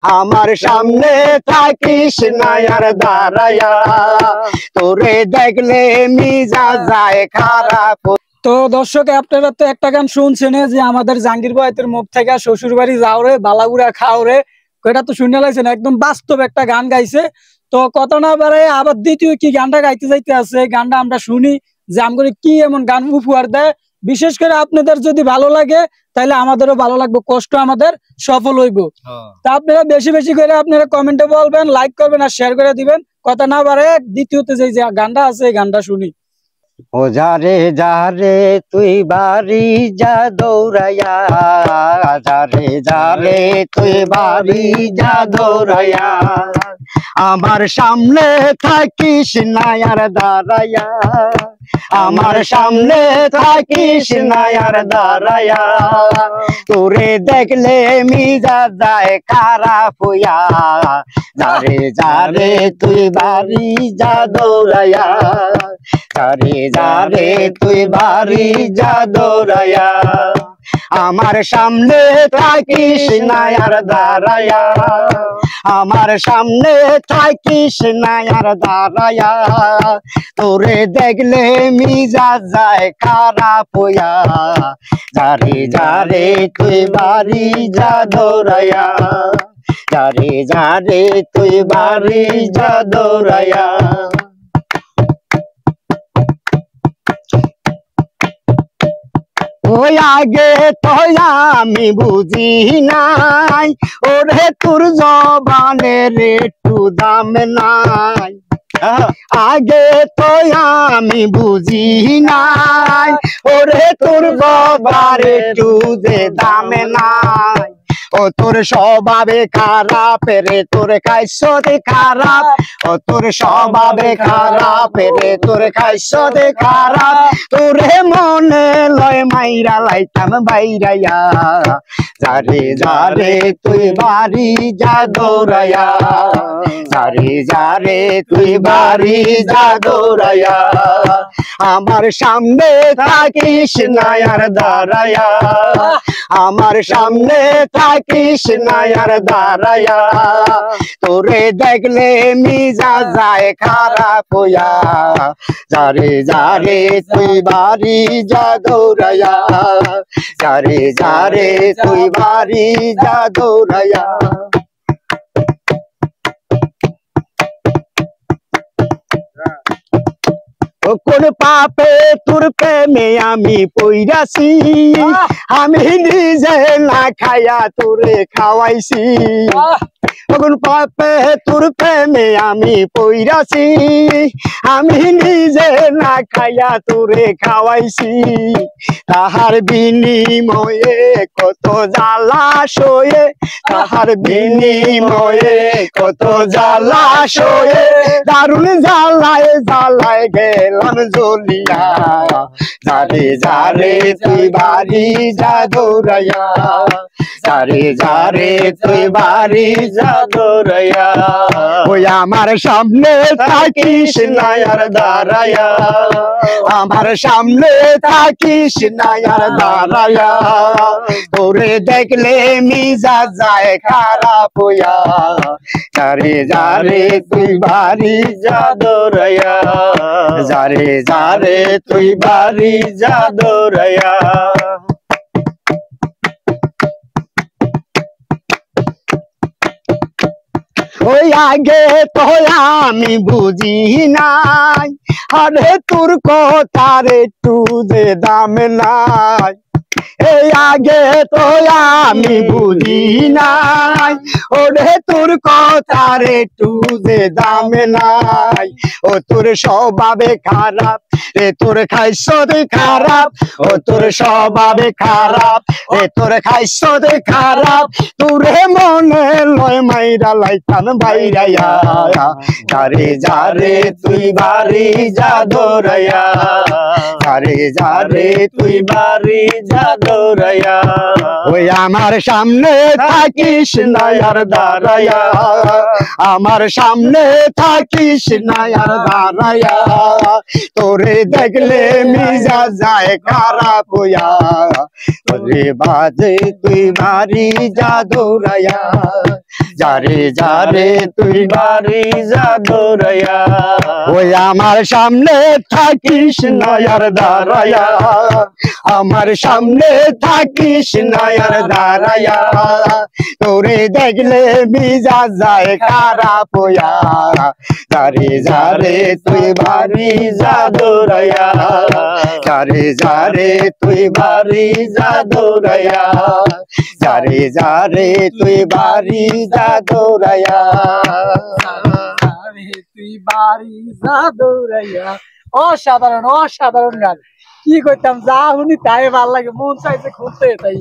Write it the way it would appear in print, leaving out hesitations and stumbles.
আমার সামনে থাকিস না আর দাঁড়ায়া, তোরে দেখলে মিজাজ যায় খারাপ। তো দর্শক আপনারা তো একটা গান শুনছেন যে আমাদের জাহাঙ্গীর ভাইয়ের মুখ থেকে শ্বশুর বাড়ি যাও রে বালাগুড়া খাও রে, এটা তো শুনে লাইছেন একদম বাস্তব একটা গান গাইছে। তো কথা না বাড়ে আবার দ্বিতীয় কি গানটা গাইতে যাইতে আছে, গানটা আমরা শুনি যে আমগরে কি এমন গান উপহার দেয়। বিশেষ করে আপনাদের যদি ভালো লাগে তাহলে আমাদেরও ভালো লাগবে, কষ্ট আমাদের সফল হইব। তা আপনারা বেশি বেশি করে আপনারা কমেন্টে বলবেন, লাইক করবেন আর শেয়ার করে দিবেন। কথা না বাড়ে দ্বিতীয়তে যে গানটা আছে এই গানটা শুনি। ও যারে যারে তুই বাড়ি যা দৌড়াইয়া, যারে যারে তুই বাড়ি যা দৌড়াইয়া, আমার সামনে থাকিস না আর দাঁড়াইয়া, আমার সামনে থাকিস না আর দাঁড়াইয়া, তোরে দেখলে মিজাজ যায় খারাপ হইয়া, যারে যারে তুই বাড়ি যা দৌড়াইয়া, যারে যারে তুই বাড়ি যা দৌড়াইয়া, আমার সামনে থাকিস না আর দাঁড়াইয়া, আমার সামনে থাকিস না আর দাঁড়াইয়া, তোরে দেখলে মিজাজ যায় খারাপ হইয়া, যারে যারে তুই বাড়ি যা দৌড়াইয়া, যারে যারে তুই বাড়ি যা দৌড়াইয়া। ওই আগে তো আমি বুঝি নাই, ওরে তোর জবানের একটু দাম নাই, আগে তো আমি বুঝি নাই, ওরে তোর জবানের একটু যে দাম নাই, ও তোর স্বভাবে খারাপ রে, তোর খাইছতে খারাপ, ও তোর স্বভাবে খারাপ রে, তোর খাইছতে খারাপ, তোরে মনে লয় মাইরা লাইতাম বাইরাইয়া, যারে যারে তুই বাড়ি যা দৌড়াইয়া, যারে যারে তুই বাড়ি যা দৌড়াইয়া, আমার সামনে থাকিস না আর দাঁড়াইয়া, আমার সামনে থাকিস না আর দাঁড়াইয়া, তোরে দেখলে মিজাজ যায় খারাপ হইয়া, যারে যারে তুই বাড়ি যা দৌড়াইয়া, যারে যারে তুই বাড়ি যা দৌড়াইয়া। কোন পাপে তোর প্রেমে আমি পইরাছি, আমি নিজে না খাইয়া তোরে খাওয়াইছি, কোন পাপে তোর প্রেমে আমি পইরাছি, আমি নিজে না খাইয়া তোরে খাওয়াইছি, তাহার বিনিময়ে কত জ্বালা সয়ে, তাহার বিনিময়ে কত জ্বালা সয়ে, দারুণ জ্বালায় জ্বালায় গেলাম জ্বলিয়া, যারে যারে তুই বাড়ি যা দৌড়াইয়া, যারে যারে তুই বাড়ি যা দৌড়াইয়া, ওই আমার সামনে থাকিস না আর দাঁড়াইয়া, আমার সামনে থাকিস না আর দাঁড়াইয়া, তোরে দেখলে মিজাজ যায় খারাপ হইয়া, যারে যারে তুই বাড়ি যা দৌড়াইয়া, যারে যারে তুই বাড়ি যা দৌড়াইয়া। ওই আগে তো আমি বুঝি নাই, আরে তোর কথার একটু যে দাম নাই, এই আগে তো আমি বুঝি নাই, ওরে তোর কথার একটু যে দাম নাই, ও তোর স্বভাবে খারাপ রে, তোর খাইছতে খারাপ, ও তোর স্বভাবে খারাপ রে, তোর খাইছতে খারাপ, তোরে মনে লয় মাইরা লাইতাম বাইরাইয়া, যারে যারে তুই বাড়ি যা দৌড়াইয়া, যারে যারে তুই বাড়ি যা দৌড়াইয়া, ওই আমার সামনে থাকিস না আর দাঁড়াইয়া, আমার সামনে থাকিস না আর দাঁড়াইয়া, তোরে দেখলে মিজাজ যায় খারাপ হইয়া, তোরে বাজে তুই বাড়ি যা দৌড়াইয়া, যারে যারে তুই বাড়ি যা দৌড়াইয়া ওই আমার সামনে থাকিস নয়ার দাঁড়ায়া আমার সামনে থাকিস নয়ার দাঁড়ায়া তোরে দেখলে মিজা যায় খারাপ হইয়া যারে যারে তুই বাড়ি যা দৌড়াইয়া যারে যারে তুই বাড়ি যা দৌড়াইয়া যারে যারে তুই বাড়ি যা দৌড়াইয়া তুই বাড়ি যা দৌড়াইয়া। অসাধারণ অসাধারণ গান, কি করতাম, যা শুনি তাই ভাল লাগে, মন চাইছে খুঁজতে তাই।